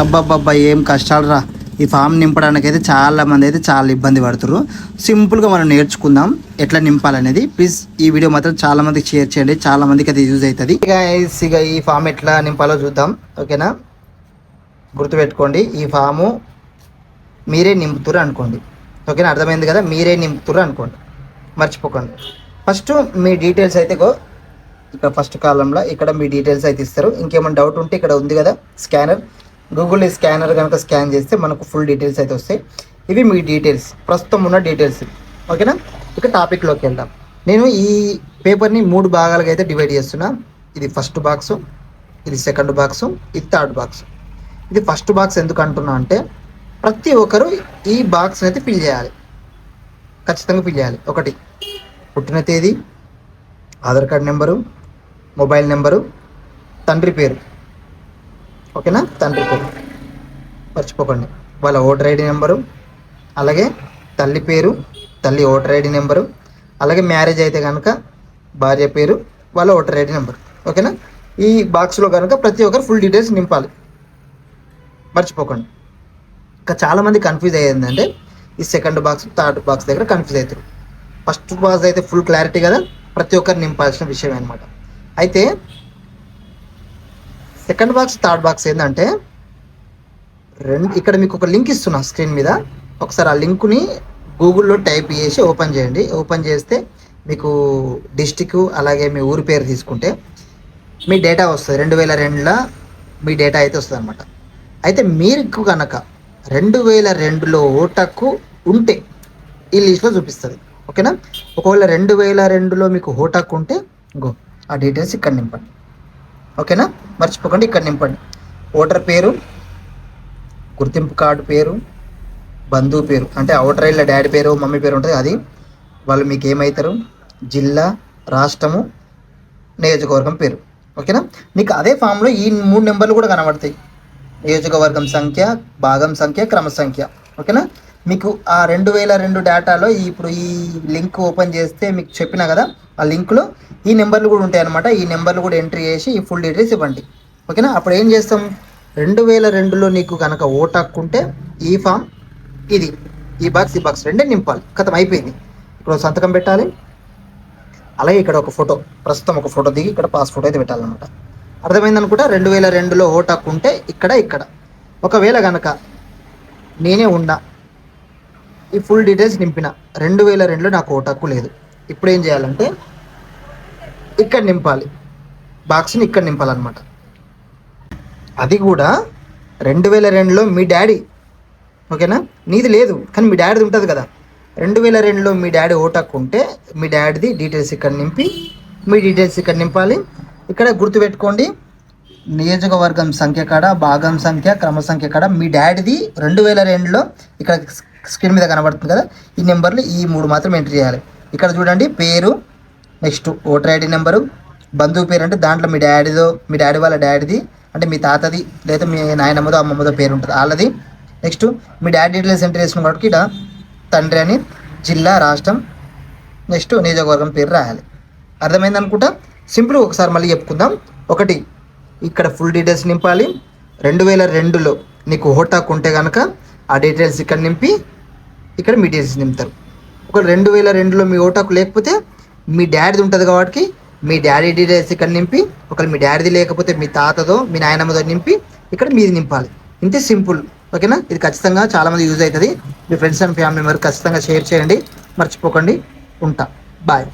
అబ్బాబ్బా ఏం కష్టాలు రా. ఈ ఫామ్ నింపడానికి అయితే చాలా మంది అయితే చాలా ఇబ్బంది పడుతున్నారు. సింపుల్గా మనం నేర్చుకుందాం ఎట్లా నింపాలనేది. ప్లీజ్ ఈ వీడియో మాత్రం చాలా మందికి షేర్ చేయండి, చాలా మందికి అది యూజ్ అవుతుంది. ఇక ఈ ఫామ్ ఎట్లా నింపాలో చూద్దాం. ఓకేనా, గుర్తుపెట్టుకోండి, ఈ ఫాము మీరే నింపుతురు అనుకోండి. ఓకేనా, అర్థమైంది కదా, మీరే నింపుతురు అనుకోండి, మర్చిపోకండి. ఫస్ట్ మీ డీటెయిల్స్ అయితే ఇక్కడ ఫస్ట్ కాలంలో ఇక్కడ మీ డీటెయిల్స్ అయితే ఇస్తారు. ఇంకేమైనా డౌట్ ఉంటే ఇక్కడ ఉంది కదా స్కానర్, గూగుల్ స్కానర్ కనుక స్కాన్ చేస్తే మనకు ఫుల్ డీటెయిల్స్ అయితే వస్తాయి. ఇవి మీ డీటెయిల్స్, ప్రస్తుతం ఉన్న డీటెయిల్స్. ఓకేనా, ఇక టాపిక్లోకి వెళ్దాం. నేను ఈ పేపర్ని 3 భాగాలుగా అయితే డివైడ్ చేస్తున్నా. ఇది ఫస్ట్ బాక్సు, ఇది సెకండ్ బాక్సు, ఇది థర్డ్ బాక్స్. ఇది ఫస్ట్ బాక్స్ ఎందుకు అంటున్నా అంటే ప్రతి ఒక్కరు ఈ బాక్స్ని అయితే ఫిల్ చేయాలి, ఖచ్చితంగా ఫిల్ చేయాలి. ఒకటి పుట్టిన తేదీ, Aadhaar card number, mobile number, తండ్రి పేరు. ఓకేనా, తండ్రి పేరు మర్చిపోకండి. వాళ్ళ ఓటర్ ఐడి నెంబరు, అలాగే తల్లి పేరు, తల్లి ఓటర్ ఐడి నెంబరు, అలాగే మ్యారేజ్ అయితే కనుక భార్య పేరు, వాళ్ళ ఓటర్ ఐడి నెంబరు. ఓకేనా, ఈ బాక్స్లో కనుక ప్రతి ఒక్కరు ఫుల్ డీటెయిల్స్ నింపాలి, మర్చిపోకండి. ఇంకా చాలామంది కన్ఫ్యూజ్ అయ్యేందంటే ఈ సెకండ్ బాక్స్ థర్డ్ బాక్స్ దగ్గర కన్ఫ్యూజ్ అవుతారు. ఫస్ట్ బాక్స్ అయితే ఫుల్ క్లారిటీ కదా, ప్రతి ఒక్కరు నింపాల్సిన విషయం అనమాట. అయితే సెకండ్ బాక్స్ థర్డ్ బాక్స్ ఏంటంటే ఇక్కడ మీకు ఒక లింక్ ఇస్తున్నా స్క్రీన్ మీద. ఒకసారి ఆ లింక్ని గూగుల్లో టైప్ చేసి ఓపెన్ చేయండి. ఓపెన్ చేస్తే మీకు డిస్టిక్ అలాగే మీ ఊరి పేరు తీసుకుంటే మీ డేటా వస్తుంది. 2002లో మీ డేటా అయితే వస్తుంది అనమాట. అయితే మీకు కనుక 2002లో ఓటు ఉంటే ఈ లిస్ట్లో చూపిస్తుంది. ఓకేనా, ఒకవేళ 2002లో మీకు ఓటు హక్కు ఉంటే గో ఆ డీటెయిల్స్ ఇక్కడ నింపండి. ఓకేనా, మర్చిపోకండి, ఇక్కడ నింపండి. ఓటర్ పేరు, గుర్తింపు కార్డు పేరు, బంధువు పేరు అంటే ఓటర్ ఐడిలో డాడీ పేరు మమ్మీ పేరు ఉంటుంది, అది వాళ్ళు మీకు ఏమవుతారు, జిల్లా, రాష్ట్రము, నియోజకవర్గం పేరు. ఓకేనా, నీకు అదే ఫామ్లో ఈ 3 నెంబర్లు కూడా కనబడతాయి. నియోజకవర్గం సంఖ్య, భాగం సంఖ్య, క్రమ సంఖ్య. ఓకేనా, మీకు ఆ 2002 డేటాలో ఇప్పుడు ఈ లింక్ ఓపెన్ చేస్తే మీకు చెప్పినా కదా, ఆ లింక్లో ఈ నెంబర్లు కూడా ఉంటాయి అనమాట. ఈ నెంబర్లు కూడా ఎంట్రీ చేసి ఈ ఫుల్ డీటెయిల్స్ ఇవ్వండి. ఓకేనా, అప్పుడు ఏం చేస్తాం, 2002లో నీకు కనుక ఓటు హక్కు ఉంటే ఈ ఫామ్ ఇది, ఈ బాక్స్ రెండే నింపాలి. కథం అయిపోయింది. ఇక్కడ సంతకం పెట్టాలి, అలాగే ఇక్కడ ఒక ఫోటో, ప్రస్తుతం ఒక ఫోటో దిగి ఇక్కడ పాస్ ఫోటో అయితే పెట్టాలన్నమాట. అర్థమైంది అనుకుంటా. 2002లో ఓటు హక్కు ఉంటే ఇక్కడ. ఒకవేళ కనుక నేనే ఉన్నా, ఈ ఫుల్ డీటెయిల్స్ నింపిన, 2002లో నాకు ఓటు హక్కు లేదు, ఇప్పుడు ఏం చేయాలంటే ఇక్కడ నింపాలి, బాక్స్ని ఇక్కడ నింపాలన్నమాట. అది కూడా 2002లో మీ డాడీ, ఓకేనా, నీది లేదు కానీ మీ డాడీది ఉంటుంది కదా. 2002లో మీ డాడీ ఓటు హక్కు ఉంటే మీ డాడీది డీటెయిల్స్ ఇక్కడ నింపి మీ డీటెయిల్స్ ఇక్కడ నింపాలి. ఇక్కడ గుర్తుపెట్టుకోండి, నియోజకవర్గం సంఖ్య కాడ, భాగం సంఖ్య, క్రమ సంఖ్య కాడ మీ డాడీది 2002లో ఇక్కడ స్క్రీన్ మీద కనబడుతుంది కదా, ఈ నెంబర్లు ఈ 3 మాత్రం ఎంట్రీ చేయాలి. ఇక్కడ చూడండి, పేరు, నెక్స్ట్ ఓటర్ ఐడి నెంబరు, బంధువు పేరు అంటే దాంట్లో మీ డాడీ వాళ్ళ డాడీది అంటే మీ తాతది లేదా మీ నాయనమ్మదో అమ్మమ్మదో పేరు ఉంటుంది వాళ్ళది. నెక్స్ట్ మీ డాడీ డీటెయిల్స్ ఎంట్రీ చేసిన కాబట్టి ఇక్కడ తండ్రి అని, జిల్లా, రాష్ట్రం, నెక్స్ట్ నియోజకవర్గం పేరు రాయాలి. అర్థమైంది అనుకుంటా. సింపుల్ ఒకసారి మళ్ళీ చెప్పుకుందాం. ఒకటి, ఇక్కడ ఫుల్ డీటెయిల్స్ నింపాలి. 2002లో నీకు ఓటు హక్కు ఉంటే కనుక ఆ డీటెయిల్స్ ఇక్కడ నింపి ఇక్కడ మీ డీటెయిల్స్ నింపుతారు. ఒక 2002లో మీ ఓటు హక్కు లేకపోతే మీ డాడీది ఉంటుంది కాబట్టి మీ డాడీ డీటెయిల్స్ ఇక్కడ నింపి, ఒకవేళ మీ డాడీది లేకపోతే మీ తాతదో మీ నాయనమ్మదో నింపి ఇక్కడ మీది నింపాలి. ఇంతే, సింపుల్. ఓకేనా, ఇది ఖచ్చితంగా చాలామంది యూజ్ అవుతుంది. మీ ఫ్రెండ్స్ అండ్ ఫ్యామిలీ మెంబర్ ఖచ్చితంగా షేర్ చేయండి, మర్చిపోకండి. ఉంటా, బాయ్.